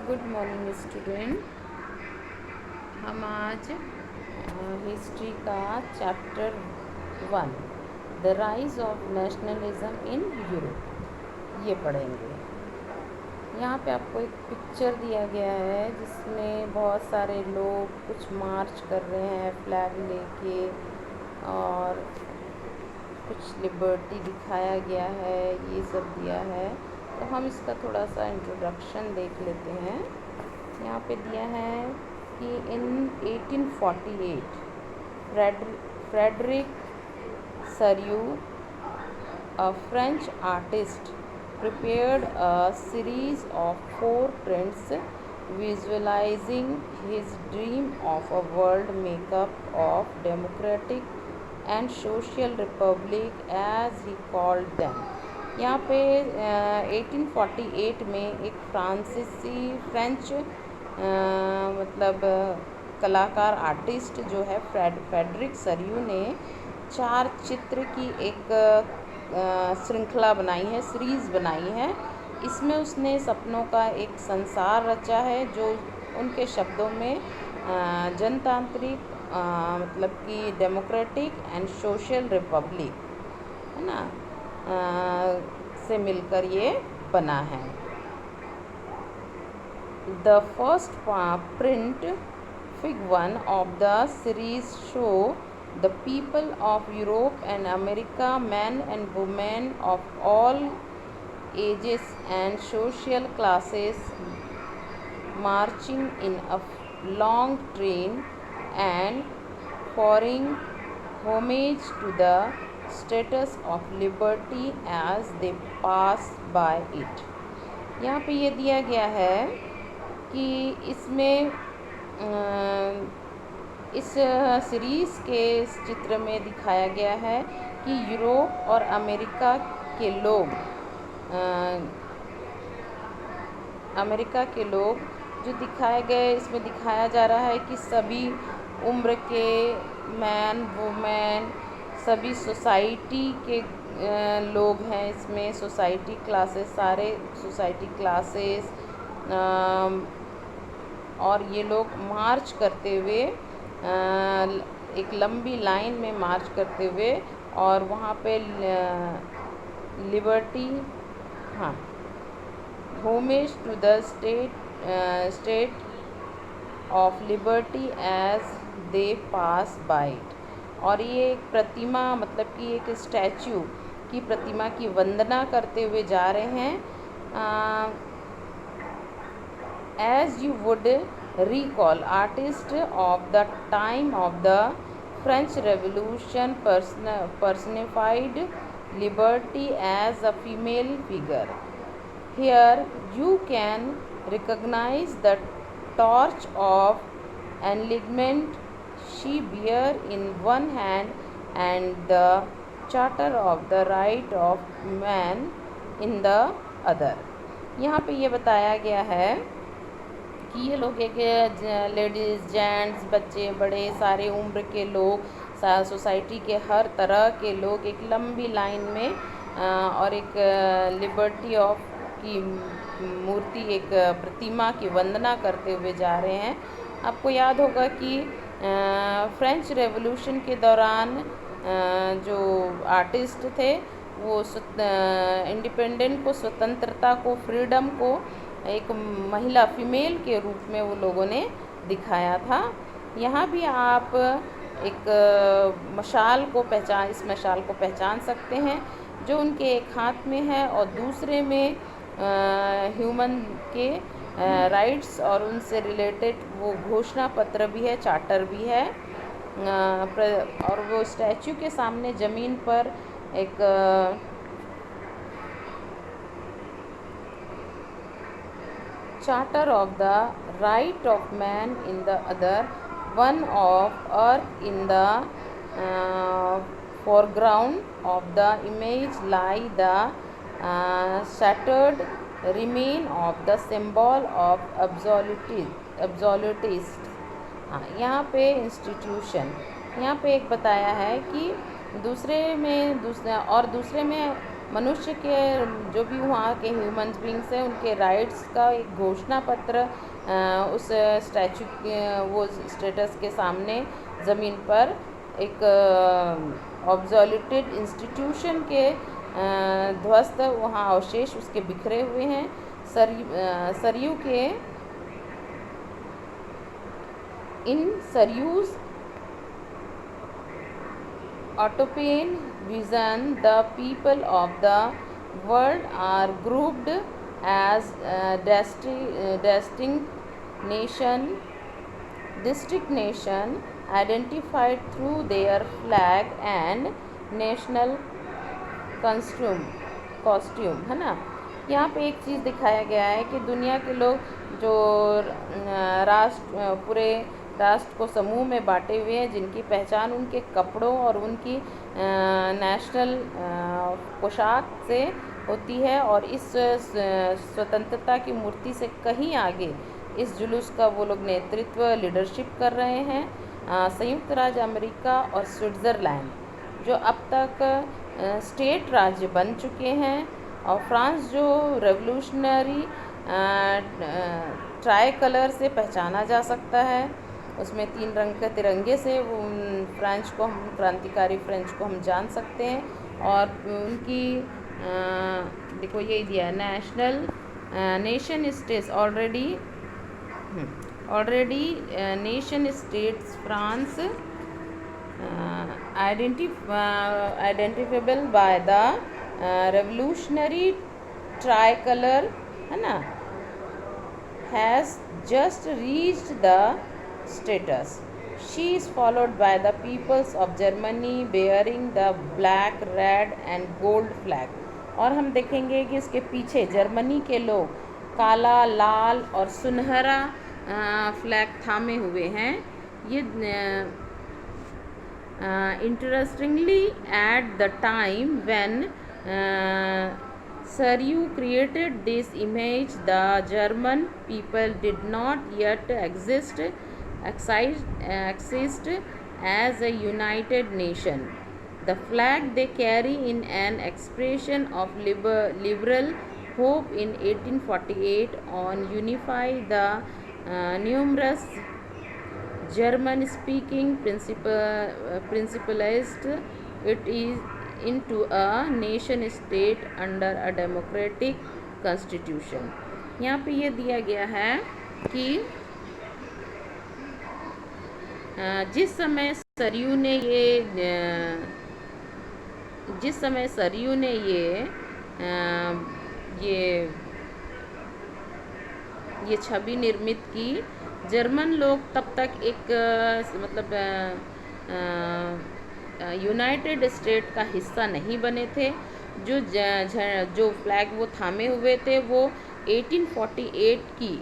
Good morning student. हम आज history का chapter 1 the rise of nationalism in Europe ये पढ़ेंगे। यहाँ पे आपको एक पिक्चर दिया गया है जिसमें बहुत सारे लोग कुछ मार्च कर रहे हैं फ्लैग लेके, और कुछ लिबर्टी दिखाया गया है, ये सब दिया है। तो हम इसका थोड़ा सा इंट्रोडक्शन देख लेते हैं। यहाँ पे दिया है कि इन 1848 Frederick Saryu, a French artist, prepared a series of 4 prints visualizing his dream of a world made up of democratic and social republic as he called them। यहाँ पे 1848 में एक फ्रेंच मतलब कलाकार आर्टिस्ट जो है फ्रेडरिक सरियू ने 4 चित्र की एक श्रृंखला बनाई है, सीरीज़ बनाई है। इसमें उसने सपनों का एक संसार रचा है जो उनके शब्दों में जनतांत्रिक मतलब कि डेमोक्रेटिक एंड सोशल रिपब्लिक है ना से मिलकर ये बना है। The first print Fig 1 of the series show the people of Europe and America, men and women of all ages and social classes, marching in a long train and pouring homage to the status of liberty as they pass by it। यहाँ पे ये दिया गया है कि इसमें इस series के इस चित्र में दिखाया गया है कि यूरोप और अमेरिका के लोग जो दिखाए गए, इसमें दिखाया जा रहा है कि सभी उम्र के मैन वुमेन, सभी सोसाइटी के लोग हैं। इसमें सोसाइटी क्लासेस, सारे सोसाइटी क्लासेस, और ये लोग मार्च करते हुए एक लंबी लाइन में मार्च करते हुए, और वहाँ पे liberty homage to the state of liberty as they pass by it. और ये एक प्रतिमा मतलब कि एक स्टैचू की प्रतिमा की वंदना करते हुए जा रहे हैं। As you would recall, artists of the time of the French Revolution personified liberty as a female figure। Here you can recognize the torch of enlightenment she bear in one hand and the charter of the right of man in the other। यहाँ पे ये बताया गया है कि ये लोग एक लेडीज़, जेंट्स, बच्चे, बड़े, सारे उम्र के लोग, सोसाइटी के हर तरह के लोग एक लंबी लाइन में और एक लिबर्टी ऑफ की मूर्ति, एक प्रतिमा की वंदना करते हुए जा रहे हैं। आपको याद होगा कि फ्रेंच रेवोल्यूशन के दौरान जो आर्टिस्ट थे वो इंडिपेंडेंट को, स्वतंत्रता को, फ्रीडम को एक महिला फीमेल के रूप में वो लोगों ने दिखाया था। यहाँ भी आप एक इस मशाल को पहचान सकते हैं जो उनके एक हाथ में है और दूसरे में ह्यूमन के राइट्स और उनसे रिलेटेड वो घोषणा पत्र भी है, चार्टर भी है। और वो स्टैचू के सामने ज़मीन पर एक charter of the right of man in the other, one of earth in the foreground of the image lie the shattered remain of the symbol of absolutist। यहाँ पे यहाँ पे एक बताया है कि दूसरे में मनुष्य के जो भी वहाँ के ह्यूमन बींग्स हैं उनके राइट्स का एक घोषणा पत्र उस स्टैचू वो स्टेटस के सामने ज़मीन पर एक ऑब्जोल्यूटेड इंस्टीट्यूशन के ध्वस्त वहाँ अवशेष उसके बिखरे हुए हैं। सरयू के इन सरयूज Utopian vision, the people of the world are grouped as distinct nation identified through their flag and national costume है ना। यहाँ पे एक चीज़ दिखाया गया है कि दुनिया के लोग जो पूरे राष्ट्र को समूह में बांटे हुए हैं, जिनकी पहचान उनके कपड़ों और उनकी नेशनल पोशाक से होती है, और इस स्वतंत्रता की मूर्ति से कहीं आगे इस जुलूस का वो लोग नेतृत्व लीडरशिप कर रहे हैं। संयुक्त राज्य अमेरिका और स्विट्ज़रलैंड जो अब तक स्टेट राज्य बन चुके हैं, और फ्रांस जो रेवोल्यूशनरी ट्राई कलर से पहचाना जा सकता है, उसमें 3 रंग के तिरंगे से फ्रेंच को हम क्रांतिकारी फ्रेंच को हम जान सकते हैं। और उनकी देखो ये दिया nation states already nation states France identifiable by the revolutionary try colour है ना, has just reached the status. She is followed by the peoples of Germany bearing the black, red and gold flag. और हम देखेंगे कि इसके पीछे Germany के लोग काला, लाल और सुनहरा फ्लैग थामे हुए हैं। ये interestingly at the time when Saryu created this image, the German people did not yet exist as a united nation. The flag they carry in an expression of liberal hope in 1848 on unify the numerous German-speaking principalized it is into a nation state under a democratic constitution. यहाँ पे ये दिया गया है कि जिस समय सरयू ने ये छवि निर्मित की, जर्मन लोग तब तक एक मतलब यूनाइटेड स्टेट का हिस्सा नहीं बने थे। जो फ्लैग वो थामे हुए थे वो 1848 की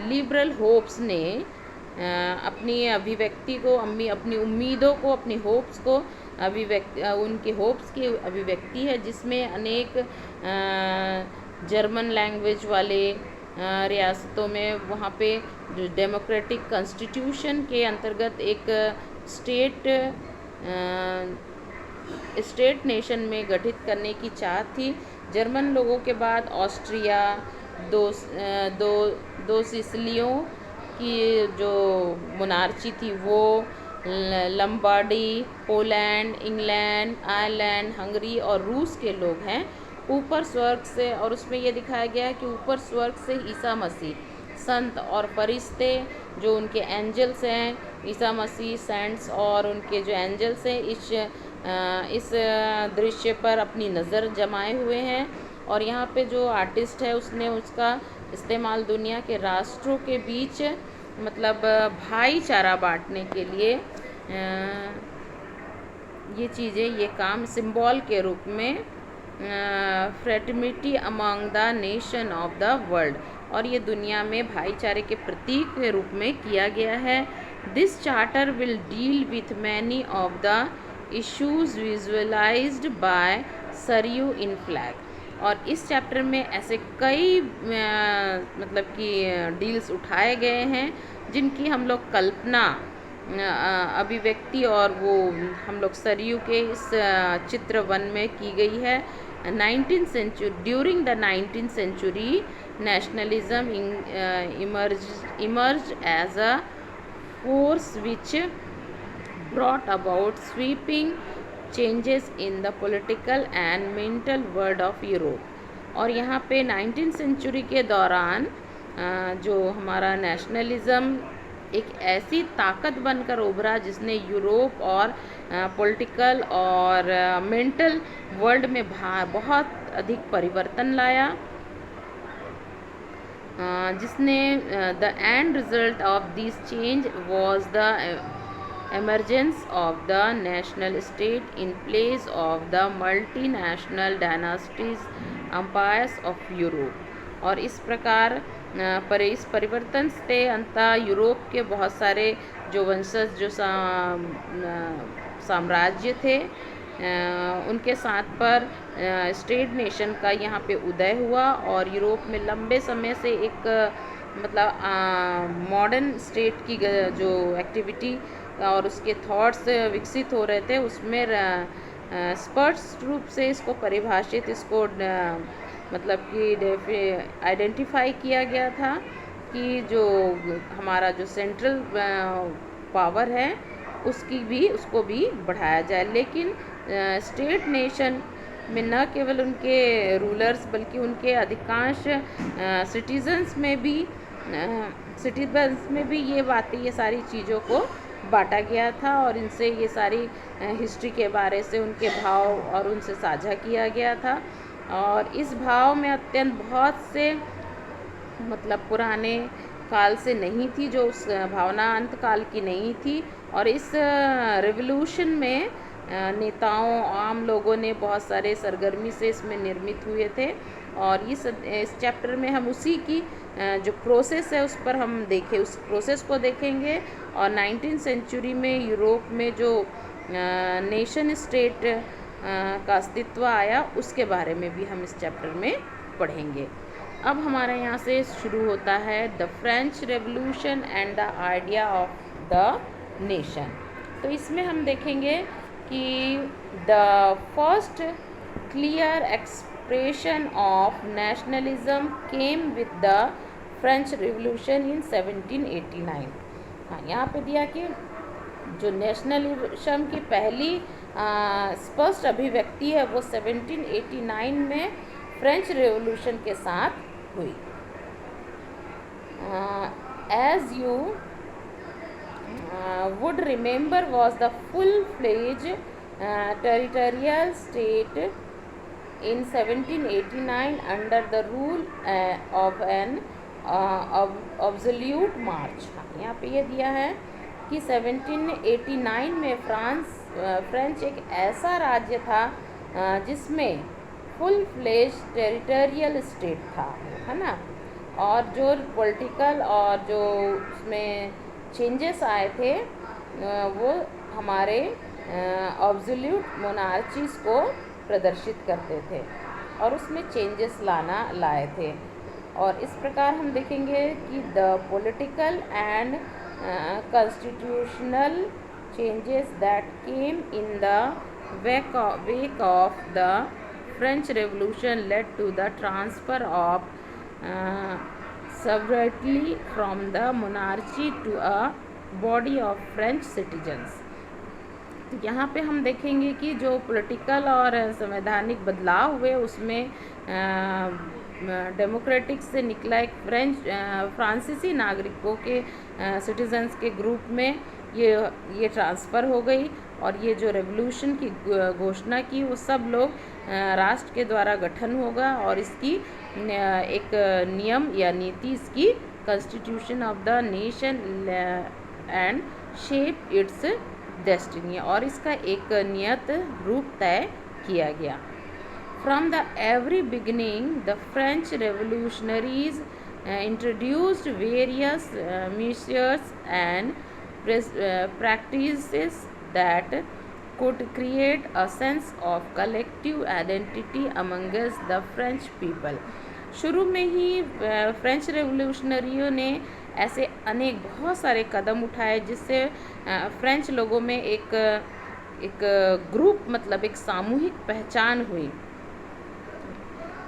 लिबरल होप्स ने अपनी अभिव्यक्ति को अपनी उम्मीदों को अपनी होप्स को उनके होप्स की अभिव्यक्ति है, जिसमें अनेक जर्मन लैंग्वेज वाले रियासतों में वहाँ पे जो डेमोक्रेटिक कॉन्स्टिट्यूशन के अंतर्गत एक स्टेट नेशन में गठित करने की चाह थी। जर्मन लोगों के बाद ऑस्ट्रिया, दो सिसिलियों की जो मोनार्ची थी वो, लंबार्डी, पोलैंड, इंग्लैंड, आयरलैंड, हंगरी और रूस के लोग हैं ऊपर स्वर्ग से। और उसमें ये दिखाया गया है कि ऊपर स्वर्ग से ईसा मसीह, संत और फरिश्ते जो उनके एंजल्स हैं, ईसा मसीह, सेंट्स और उनके जो एंजल्स हैं इस दृश्य पर अपनी नज़र जमाए हुए हैं। और यहाँ पे जो आर्टिस्ट है उसने उसका इस्तेमाल दुनिया के राष्ट्रों के बीच मतलब भाईचारा बांटने के लिए ये चीज़ें, ये काम सिंबल के रूप में fraternity among the nation of the world, और ये दुनिया में भाईचारे के प्रतीक के रूप में किया गया है। This charter will deal with many of the issues visualised by सरयू इन फ्लैग। और इस चैप्टर में ऐसे कई मतलब कि डील्स उठाए गए हैं जिनकी हम लोग कल्पना अभिव्यक्ति और वो हम लोग सरयू के इस चित्र 1 में की गई है। 19th century, during the 19th century, nationalism emerged as a force which brought about sweeping changes in the political and mental world of Europe। और यहाँ पे 19th सेंचुरी के दौरान जो हमारा नेशनलिज़म एक ऐसी ताकत बनकर उभरा जिसने यूरोप और पॉलिटिकल और मेंटल वर्ल्ड में बहुत अधिक परिवर्तन लाया, जिसने the end result of this change was the emergence of the national state in place of the multinational dynasties empires of Europe। और इस प्रकार इस परिवर्तन से अंततः यूरोप के बहुत सारे जो वंशज जो साम्राज्य थे उनके साथ पर स्टेट नेशन का यहाँ पे उदय हुआ और यूरोप में लंबे समय से एक मतलब मॉडर्न स्टेट की जो एक्टिविटी और उसके थॉट्स विकसित हो रहे थे, उसमें स्पष्ट रूप से इसको परिभाषित, इसको मतलब कि आइडेंटिफाई किया गया था कि जो हमारा जो सेंट्रल पावर है उसको भी बढ़ाया जाए। लेकिन स्टेट नेशन में न केवल उनके रूलर्स बल्कि उनके अधिकांश सिटीजन्स में भी ये सारी चीज़ों को बांटा गया था और इनसे ये सारी हिस्ट्री के बारे से उनके भाव और उनसे साझा किया गया था। और इस भाव में अत्यंत बहुत से मतलब पुराने काल से नहीं थी, जो उस भावना अंत काल की नहीं थी। और इस रिवॉल्यूशन में नेताओं आम लोगों ने बहुत सारे सरगर्मी से इसमें निर्मित हुए थे। और इस चैप्टर में हम उसी की जो प्रोसेस है उस प्रोसेस को देखेंगे। और 19th सेंचुरी में यूरोप में जो नेशन स्टेट का अस्तित्व आया उसके बारे में भी हम इस चैप्टर में पढ़ेंगे। अब हमारे यहाँ से शुरू होता है the French revolution and the idea of the nation. तो इसमें हम देखेंगे कि the first clear expression of nationalism came with the French revolution in 1789। हाँ, यहाँ पे दिया कि जो नेशनलिज्म की पहली स्पष्ट अभिव्यक्ति है वो 1789 में फ्रेंच रिवॉल्यूशन के साथ हुई। As you would remember was the full-fledged territorial state in 1789 under the rule of an absolute march। यहाँ पे ये दिया है कि 1789 में फ्रेंच एक ऐसा राज्य था जिसमें फुल फ्लेज टेरिटोरियल स्टेट था, है ना। और जो पॉलिटिकल और जो उसमें चेंजेस आए थे वो हमारे ऑब्सोल्यूट मोनार्चीज़ को प्रदर्शित करते थे और उसमें चेंजेस लाए थे। और इस प्रकार हम देखेंगे कि the political and constitutional changes that came in the wake of the French Revolution led to the transfer of sovereignty from the monarchy to a body of French citizens। तो यहाँ पे हम देखेंगे कि जो पॉलिटिकल और संवैधानिक बदलाव हुए उसमें डेमोक्रेटिक से निकला एक फ्रांसीसी नागरिकों के सिटीजन्स के ग्रुप में ये ट्रांसफ़र हो गई। और ये जो रेवोल्यूशन की घोषणा की वो सब लोग राष्ट्र के द्वारा गठन होगा और इसकी एक नियम या नीति इसकी constitution of the nation and shape it's destiny, और इसका एक नियत रूप तय किया गया। From the every beginning the French revolutionaries introduced various measures and practices that could create a sense of collective identity amongst the French people। शुरू में ही फ्रेंच रेवोल्यूशनरियों ने ऐसे अनेक बहुत सारे कदम उठाए जिससे फ्रेंच लोगों में एक ग्रुप मतलब एक सामूहिक पहचान हुई।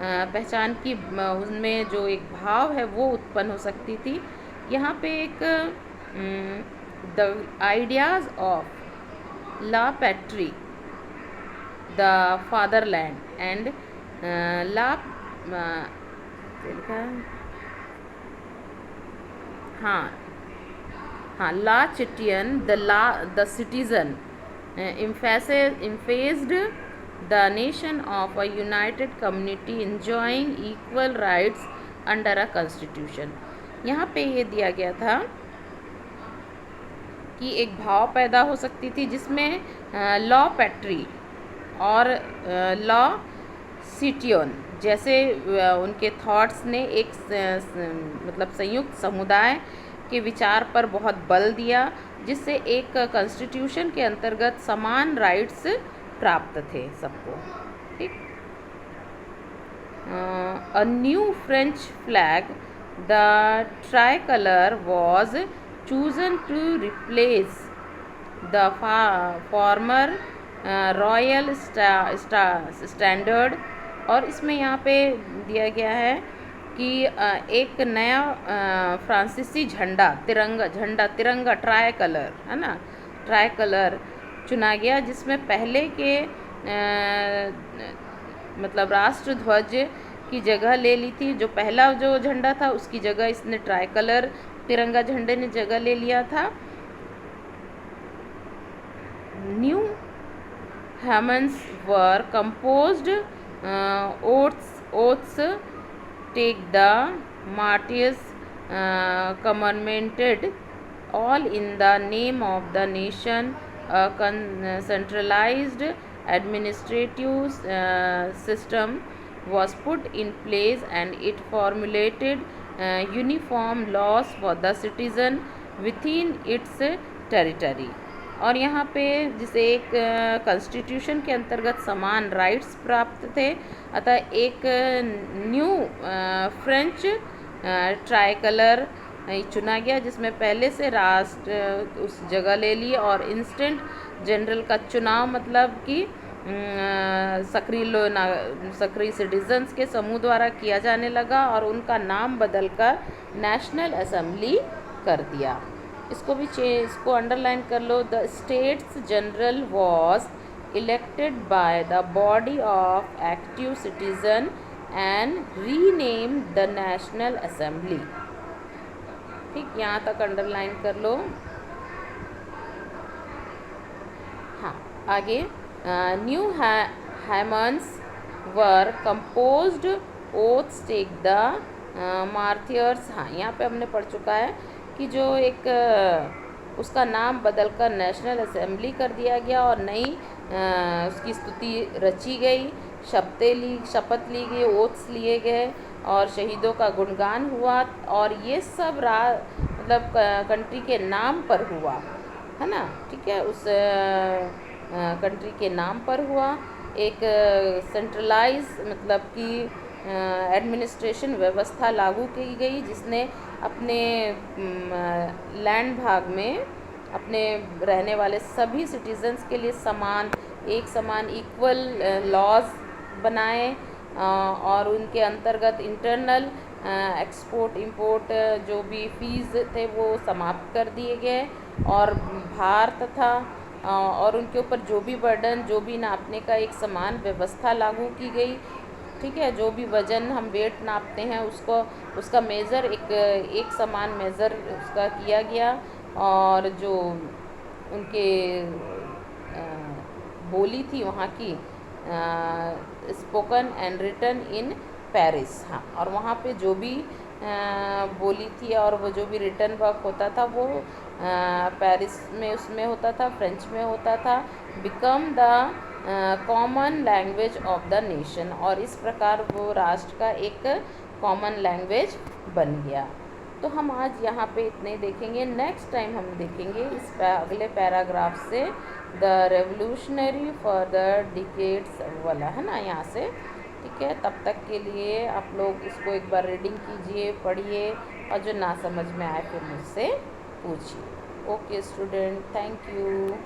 पहचान की उनमें जो एक भाव है वो उत्पन्न हो सकती थी। यहाँ पे एक the ideas of la patrie, the fatherland and la हाँ हाँ la citoyen the citizen emphasized the nation of a united community enjoying equal rights under a constitution। यहाँ पे ये दिया गया था कि एक भाव पैदा हो सकती थी जिसमें लॉ पैट्री और लॉ सिटियन जैसे उनके थॉट्स ने एक मतलब संयुक्त समुदाय के विचार पर बहुत बल दिया, जिससे एक कॉन्स्टिट्यूशन के अंतर्गत समान राइट्स प्राप्त थे सबको। ठीक। A new French flag the tricolour was chosen to replace the former royal standard. और इसमें यहाँ पे दिया गया है कि एक नया फ्रांसीसी तिरंगा ट्राई कलर है ना, ट्राई कलर चुना गया, जिसमें पहले के मतलब राष्ट्र ध्वज की जगह ले ली थी। जो पहला जो झंडा था उसकी जगह इसने ट्राई कलर तिरंगा झंडे ने जगह ले लिया था। New hymns were composed oaths take the martyrs commemorated all in the name of the nation। A centralized administrative system was put in place and it formulated uniform laws for the citizen within its territory। और यहाँ पे जिसे एक constitution के अंतर्गत समान rights प्राप्त थे, अतः एक न्यू फ्रेंच ट्राई कलर चुना गया, जिसमें पहले से राष्ट्र उस जगह ले ली और इंस्टेंट जनरल का चुनाव मतलब कि सक्रिय सिटीजन्स के समूह द्वारा किया जाने लगा और उनका नाम बदलकर नेशनल असेंबली कर दिया। इसको अंडरलाइन कर लो। The states general was elected by the body of active citizen and rename the national assembly. ठीक, यहाँ तक अंडरलाइन कर लो। हाँ, आगे new hymns were composed oaths take the martyrs. हाँ, यहाँ पे हमने पढ़ चुका है कि जो एक उसका नाम बदलकर नेशनल असेंबली कर दिया गया और नई उसकी स्तुति रची गई, शपथ ली गई, ओथ्स लिए गए और शहीदों का गुणगान हुआ। और ये सब मतलब कंट्री के नाम पर हुआ है ना। ठीक है, उस कंट्री के नाम पर हुआ। एक सेंट्रलाइज मतलब कि एडमिनिस्ट्रेशन व्यवस्था लागू की गई, जिसने अपने लैंड भाग में अपने रहने वाले सभी सिटीजन्स के लिए एक समान इक्वल लॉज बनाए और उनके अंतर्गत इंटरनल एक्सपोर्ट इंपोर्ट जो भी फीस थे वो समाप्त कर दिए गए और भार तथा और उनके ऊपर जो भी बर्डन जो भी नापने का एक समान व्यवस्था लागू की गई। ठीक है, जो भी वज़न हम वेट नापते हैं उसका मेज़र एक समान मेज़र उसका किया गया और जो उनके बोली थी वहाँ की spoken and written in Paris. हाँ, और वहाँ पे जो भी बोली थी और वो जो भी रिटन वर्क होता था वो पेरिस में उसमें होता था, फ्रेंच में होता था। Become the common language of the nation, और इस प्रकार वो राष्ट्र का एक कॉमन लैंग्वेज बन गया। तो हम आज यहाँ पे इतने देखेंगे। नेक्स्ट टाइम हम देखेंगे इस अगले पैराग्राफ से the revolutionary for the decades वाला, है ना। यहाँ से ठीक है, तब तक के लिए आप लोग इसको एक बार रीडिंग कीजिए, पढ़िए, और जो ना समझ में आए फिर मुझसे पूछिए। Okay student, thank you.